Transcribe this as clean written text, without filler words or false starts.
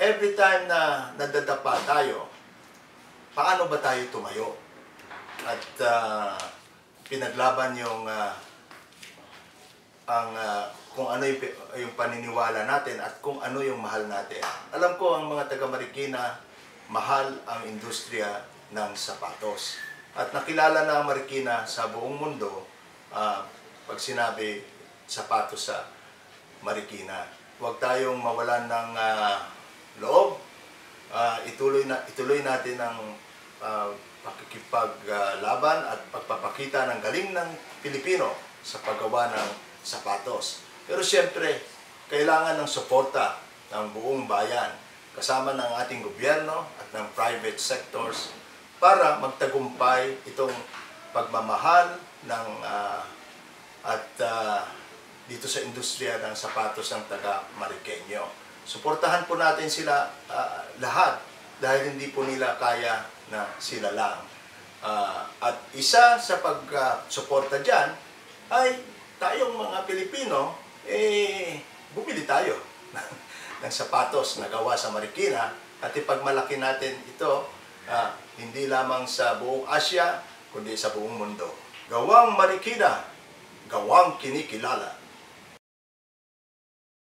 every time na nadadapa tayo, paano ba tayo tumayo? At pinaglaban yung kung ano yung paniniwala natin at kung ano yung mahal natin. Alam ko ang mga taga Marikina, mahal ang industriya ng sapatos. At nakilala na ang Marikina sa buong mundo pag sinabi sapatos sa Marikina. Huwag tayong mawalan ng loob. Ituloy natin ang pakikipaglaban at pagpapakita ng galing ng Pilipino sa paggawa ng sapatos. Pero siyempre, kailangan ng suporta ng buong bayan, kasama ng ating gobyerno at ng private sectors para magtagumpay itong pagmamahal ng dito sa industriya ng sapatos ng taga Mariqueño. Suportahan po natin sila lahat dahil hindi po nila kaya na sila lang. At isa sa pagsuporta dyan ay tayong mga Pilipino, bumili tayo ng sapatos na gawa sa Marikina at ipagmalaki natin ito hindi lamang sa buong Asia, kundi sa buong mundo. Gawang Marikina, gawang kinikilala.